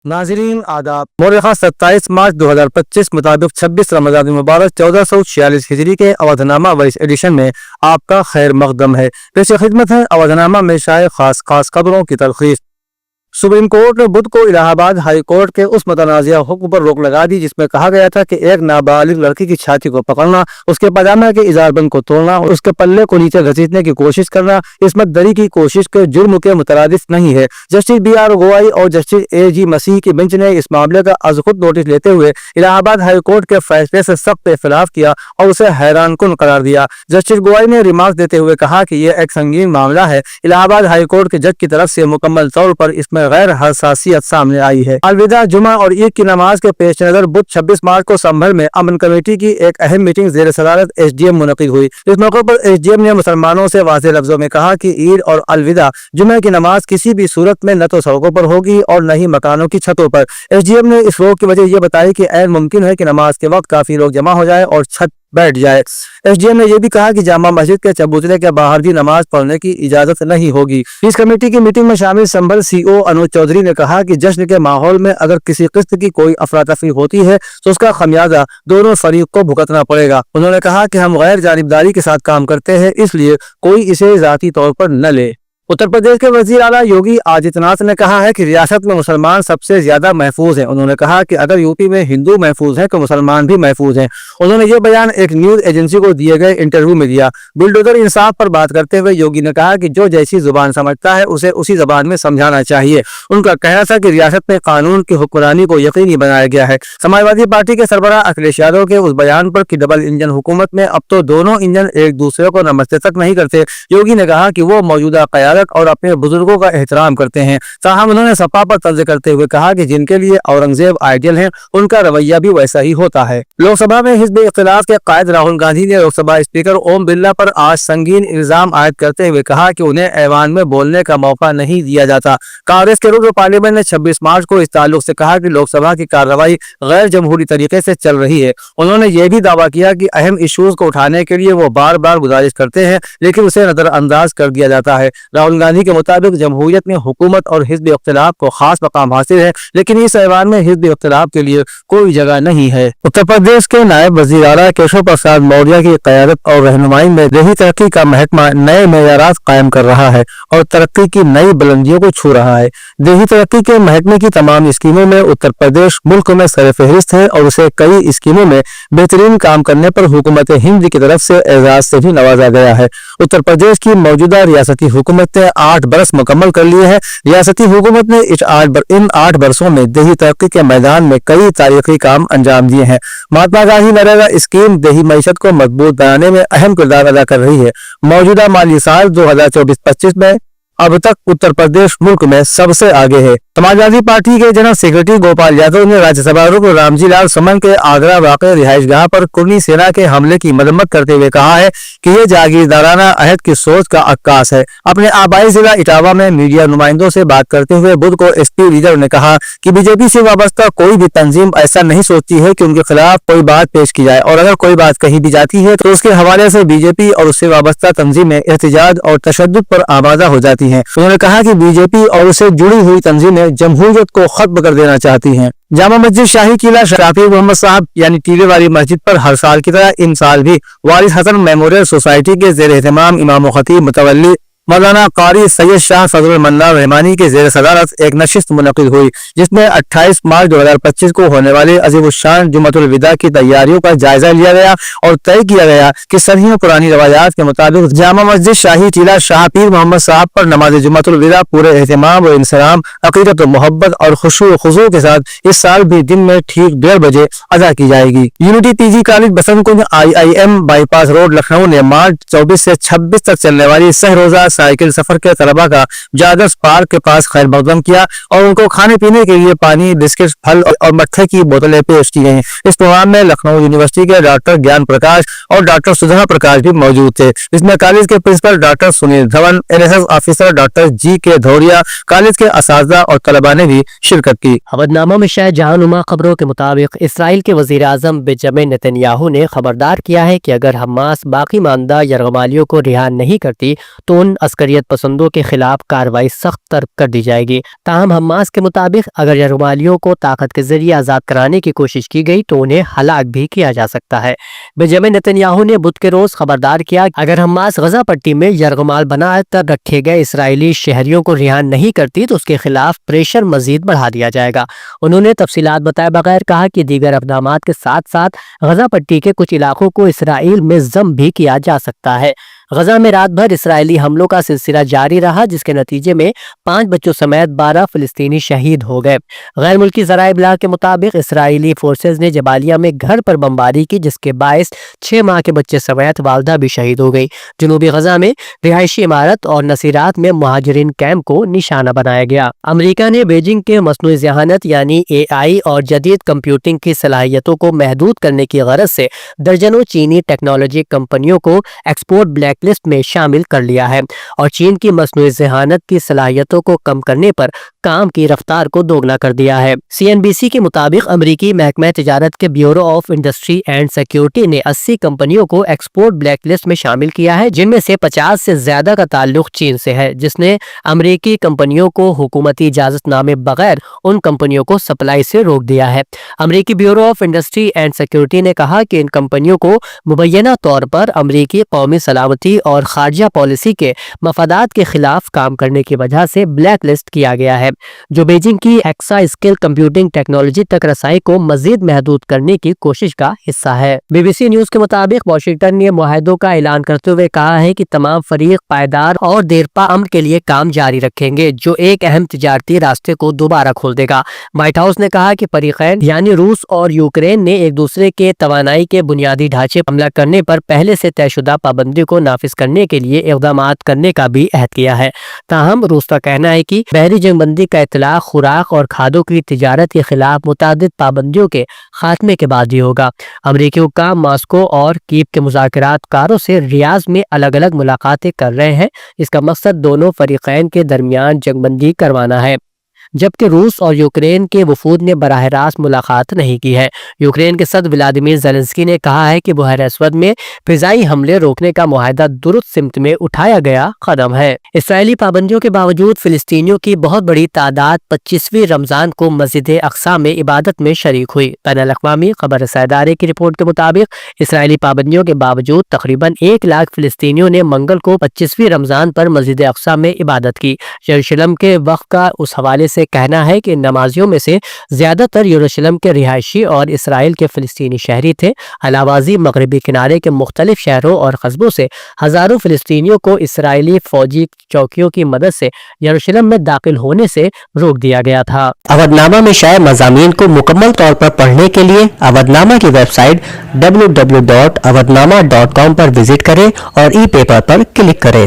नाज़रीन आदाब। मौलिका 27 मार्च 2025 मुताबिक 26 रमज़ान मुबारक 1446 हिजरी के अवधनामा वॉइस एडिशन में आपका खैर मकदम है। पेश खिदमत है अवधनामा में शाये खास खबरों की तलखीस। सुप्रीम कोर्ट ने बुध को इलाहाबाद हाई कोर्ट के उस मुतनाज़िया हुक्म पर रोक लगा दी जिसमें कहा गया था कि एक नाबालिग लड़की की छाती को पकड़ना, उसके पजामा के इजारबंद को तोड़ना, उसके पल्ले को नीचे घसीटने की कोशिश करना इसमत दरी की कोशिश के जुर्म के मुतरादिफ नहीं है। जस्टिस BR गवाई और जस्टिस AG मसीह की बेंच ने इस मामले का अज खुद नोटिस लेते हुए इलाहाबाद हाई कोर्ट के फैसले से सख्त इख्तिलाफ किया और उसे हैरान कुन करार दिया। जस्टिस गवाई ने रिमार्क देते हुए कहा कि यह एक संगीन मामला है। इलाहाबाद हाई कोर्ट के जज की तरफ से मुकम्मल तौर पर इसमें गैर हसासियत सामने आई है। अलविदा जुमा और ईद की नमाज के पेश नजर बुध 26 मार्च को संभल में अमन कमेटी की एक अहम मीटिंग जेर सदारत SDM मुनक़िद हुई। इस मौके पर SDM ने मुसलमानों से वाज़ेह लफ्जों में कहा कि ईद और अलविदा जुमे की नमाज किसी भी सूरत में न तो सड़कों पर होगी और न ही मकानों की छतों पर। SDM ने इस रोक की वजह यह बताई कि ऐन मुमकिन है कि नमाज के वक्त काफी लोग जमा हो जाए और छत बैठ जाए। SDM ने यह भी कहा कि जामा मस्जिद के चबूतरे के बाहर भी नमाज पढ़ने की इजाजत नहीं होगी। इस कमेटी की मीटिंग में शामिल संभल CO अनुज चौधरी ने कहा कि जश्न के माहौल में अगर किसी किस्म की कोई अफरा तफरी होती है तो उसका खमियाजा दोनों फरीक को भुगतना पड़ेगा। उन्होंने कहा कि हम गैर जानिबदारी के साथ काम करते हैं, इसलिए कोई इसे जाती तौर पर न ले। उत्तर प्रदेश के वजीर आला योगी आदित्यनाथ ने कहा है कि रियासत में मुसलमान सबसे ज्यादा महफूज हैं। उन्होंने कहा कि अगर यूपी में हिंदू महफूज हैं तो मुसलमान भी महफूज हैं। उन्होंने ये बयान एक न्यूज एजेंसी को दिए गए इंटरव्यू में दिया। बुलडोजर इंसाफ पर बात करते हुए योगी ने कहा कि जो जैसी जुबान समझता है उसे उसी जबान में समझाना चाहिए। उनका कहना था कि रियासत में कानून की हुक्मरानी को यकीनी बनाया गया है। समाजवादी पार्टी के सरबराह अखिलेश यादव के उस बयान पर कि डबल इंजन हुकूमत में अब तो दोनों इंजन एक दूसरे को नमस्ते तक नहीं करते, योगी ने कहा कि वो मौजूदा और अपने बुजुर्गों का एहतराम करते हैं। ताहम उन्होंने सपा पर तंज करते हुए कहा कि जिनके लिए औरंगजेब आइडियल हैं उनका रवैया भी वैसा ही होता है। लोकसभा में हिज़्ब इख्तिलाफ के कायद राहुल गांधी ने लोकसभा स्पीकर ओम बिरला पर आज संगीन इल्जाम आयद करते हुए कहा कि उन्हें ऐवान में बोलने का मौका नहीं दिया जाता। कांग्रेस के रुकन पार्लियामेंट ने 26 मार्च को इस ताल्लुक से कहा कि लोकसभा की कार्रवाई गैर जमहूरी तरीके से चल रही है। उन्होंने ये भी दावा किया कि अहम इश्यूज को उठाने के लिए वो बार बार गुजारिश करते हैं लेकिन उसे नजरअंदाज कर दिया जाता है। राहुल गांधी के मुताबिक जमहूरियत में हुकूमत और हिज़्ब इख्तिलाफ को खास मकाम हासिल है लेकिन इस ऐवान में हिज़्ब इख्तिलाफ के लिए कोई जगह नहीं है। उत्तर प्रदेश के नायब वज़ीर आला केशव प्रसाद मौर्य की क़यादत और रहनुमाई में देही तरक्की का महकमा नए मेयारात कायम कर रहा है और तरक्की की नई बुलंदियों को छू रहा है। देही तरक्की के महकमे की तमाम स्कीमों में उत्तर प्रदेश मुल्क में सरफहरिस्त है और उसे कई स्कीमों में बेहतरीन काम करने पर हुकूमत हिंद की तरफ से एजाज से भी नवाजा गया है। उत्तर प्रदेश की मौजूदा रियासती हुकूमत ने 8 बरस मुकम्मल कर लिए हैं। रियासती हुकूमत ने इन 8 बरसों में देही तरक्की के मैदान में कई तारीखी काम अंजाम दिए हैं। महात्मा गांधी नरेगा स्कीम देही मईशत को मजबूत बनाने में अहम किरदार अदा कर रही है। मौजूदा माली साल 2024-25 में अब तक उत्तर प्रदेश मुल्क में सबसे आगे है। समाजवादी पार्टी के जनरल सेक्रेटरी गोपाल यादव ने राज्यसभा रुकन रामजी लाल सुमन के आगरा वाक़े रिहाइश गाह पर कुर्नी सेना के हमले की मरम्मत करते हुए कहा है कि ये जागीरदाराना अहद की सोच का अक्कास है। अपने आबाई जिला इटावा में मीडिया नुमाइंदों से बात करते हुए बुध को SP लीडर ने कहा कि बीजेपी से वाबस्ता कोई भी तंजीम ऐसा नहीं सोचती है कि उनके खिलाफ कोई बात पेश की जाए और अगर कोई बात कही भी जाती है तो उसके हवाले से बीजेपी और उससे वाबस्ता तंजीमें एहतजाज और तशद्दुद पर आमादा हो जाती हैं। उन्होंने कहा कि बीजेपी और उससे जुड़ी हुई तंजीमें जमहूरियत को खत्म कर देना चाहती हैं। जामा मस्जिद शाही किला शराफी मोहम्मद साहब यानी टीले वाली मस्जिद पर हर साल की तरह इन साल भी वारिस हसन मेमोरियल सोसाइटी के जेर एहतमाम इमाम खतीब मुतवल्ली मौलाना कारी सैयद शाह फजल मन्नार रहमानी के जेर सदारत एक नशिस्त मुनक़िद हुई जिसमें 28 मार्च 2025 को होने वाले अज़ीमुश्शान जुम्मतुल विदा की तैयारियों का जायजा लिया गया और तय किया गया कि सदियों पुरानी रवायात के मुताबिक जामा मस्जिद शाही टीला शाह पीर मोहम्मद साहब पर नमाज जुम्मतुल विदा पूरे एहतमाम और इंसलाम अक़ीदत व मोहब्बत और खुशू खुजू के साथ इस साल भी दिन में ठीक 1:30 बजे अदा की जाएगी। यूनिटी PG कॉलेज बसंत कुंज IIM बाईपास रोड लखनऊ ने मार्च 24 से 26 तक चलने वाली सह रोजा साइकिल सफर के तलबा का जादस पार्क के पास खैर मकदम किया और उनको खाने पीने के लिए पानी, बिस्किट, फल और मट्ठे की बोतलें पेश की गयी। इस प्रोग्राम में लखनऊ यूनिवर्सिटी के डॉक्टर ज्ञान प्रकाश और डॉक्टर सुधा प्रकाश भी मौजूद थे। इसमें कॉलेज के principal doctor Sunil Dhawan, NSS officer doctor GK Dhauriya, college के असातिज़ा और तलबा ने भी शिरकत की। खबरनामा में शायद जहानुमा खबरों के मुताबिक इसराइल के वजीर आजम बेंजामिन नेतन्याहू ने खबरदार किया है कि अगर हमास बाकी मानदा यरगमालियों को रिहा नहीं करती तो उन عسکریت پسندوں کے خلاف کارروائی سخت تر کر دی جائے گی۔ تاہم حماس کے مطابق اگر یرغمالیوں کو طاقت کے ذریعے آزاد کرانے کی کوشش کی گئی تو انہیں ہلاک بھی کیا جا سکتا ہے۔ بنیامین نتن یاہو نے بدھ کے روز خبردار کیا کہ اگر حماس غزہ پٹی میں یرغمال بنا کر رکھے گئے اسرائیلی شہریوں کو رہا نہیں کرتی تو اس کے خلاف پریشر مزید بڑھا دیا جائے گا۔ انہوں نے تفصیلات بتائے بغیر کہا کہ دیگر اقدامات کے ساتھ ساتھ غزہ پٹی کے کچھ علاقوں کو اسرائیل میں ضم بھی کیا جا سکتا ہے۔ غزہ میں رات بھر اسرائیلی حملوں کا سلسلہ جاری رہا جس کے نتیجے میں 5 بچوں سمیت 12 فلسطینی شہید ہو گئے۔ غیر ملکی ذرائع ابلاغ کے مطابق اسرائیلی فورسز نے جبالیہ میں گھر پر بمباری کی جس کے باعث 6 ماہ کے بچے سمیت والدہ بھی شہید ہو گئی۔ جنوبی غزہ میں رہائشی عمارت اور نصیرات میں مہاجرین کیمپ کو نشانہ بنایا گیا۔ امریکہ نے بیجنگ کے مصنوعی ذہانت یعنی AI اور جدید کمپیوٹنگ کی صلاحیتوں کو محدود کرنے کی غرض سے درجنوں چینی ٹیکنالوجی کمپنیوں کو ایکسپورٹ بلیک لسٹ میں شامل کر لیا ہے اور چین کی مصنوعی ذہانت کی صلاحیتوں کو کم کرنے پر کام کی رفتار کو دوگنا کر دیا ہے۔ CNBC کے مطابق امریکی محکمہ تجارت کے bureau of industry and security نے 80 کمپنیوں کو ایکسپورٹ بلیک لسٹ میں شامل کیا ہے جن میں سے 50 سے زیادہ کا تعلق چین سے ہے، جس نے امریکی کمپنیوں کو حکومتی اجازت نامے بغیر ان کمپنیوں کو سپلائی سے روک دیا ہے۔ امریکی bureau of industry and security نے کہا کہ ان کمپنیوں کو مبینہ طور پر امریکی قومی سلامتی اور خارجہ پالیسی کے مفادات کے خلاف کام کرنے کی وجہ سے بلیک لسٹ کیا گیا ہے، جو بیجنگ کی ایکسا اسکل کمپیوٹنگ ٹیکنالوجی تک رسائی کو مزید محدود کرنے کی کوشش کا حصہ ہے۔ BBC نیوز کے مطابق واشنگٹن نے معاہدوں کا اعلان کرتے ہوئے کہا ہے کہ تمام فریق پائیدار اور دیرپا امن کے لیے کام جاری رکھیں گے جو ایک اہم تجارتی راستے کو دوبارہ کھول دے گا۔ وائٹ ہاؤس نے کہا کہ فریقین یعنی روس اور یوکرین نے ایک دوسرے کے توانائی کے بنیادی ڈھانچے پر حملہ کرنے پر پہلے سے طے شدہ پابندی کو نافذ کرنے کے لیے اقدامات کرنے کا بھی عہد کیا ہے۔ تاہم روس کا کہنا ہے کہ بحری جنگ بندی کا اطلاق خوراک اور کھادوں کی تجارت کے خلاف متعدد پابندیوں کے خاتمے کے بعد ہی ہوگا۔ امریکی حکام ماسکو اور کیف کے مذاکرات کاروں سے ریاض میں الگ الگ ملاقاتیں کر رہے ہیں۔ اس کا مقصد دونوں فریقین کے درمیان جنگ بندی کروانا ہے، جبکہ روس اور یوکرین کے وفود نے براہ راست ملاقات نہیں کی ہے۔ یوکرین کے صدر ولادیمیر زیلنسکی نے کہا ہے کہ بحیرہ اسود میں فضائی حملے روکنے کا معاہدہ درست سمت میں اٹھایا گیا قدم ہے۔ اسرائیلی پابندیوں کے باوجود فلسطینیوں کی بہت بڑی تعداد 25ویں رمضان کو مسجد اقصی میں عبادت میں شریک ہوئی۔ بین الاقوامی خبر رساں ادارے کی رپورٹ کے مطابق اسرائیلی پابندیوں کے باوجود تقریباً 1 لاکھ فلسطینیوں نے منگل کو 25ویں رمضان پر مسجد اقصی میں عبادت کی۔ یروشلم کے وقت کا اس حوالے سے کہنا ہے کہ نمازیوں میں سے زیادہ تر یروشلم کے رہائشی اور اسرائیل کے فلسطینی شہری تھے۔ علاوہ ازیں مغربی کنارے کے مختلف شہروں اور قصبوں سے ہزاروں فلسطینیوں کو اسرائیلی فوجی چوکیوں کی مدد سے یروشلم میں داخل ہونے سے روک دیا گیا تھا۔ اودھ نامہ میں شائع مضامین کو مکمل طور پر پڑھنے کے لیے اودھ نامہ کی ویب سائٹ www.awadhnama.com پر وزٹ کریں اور ای پیپر پر کلک کریں۔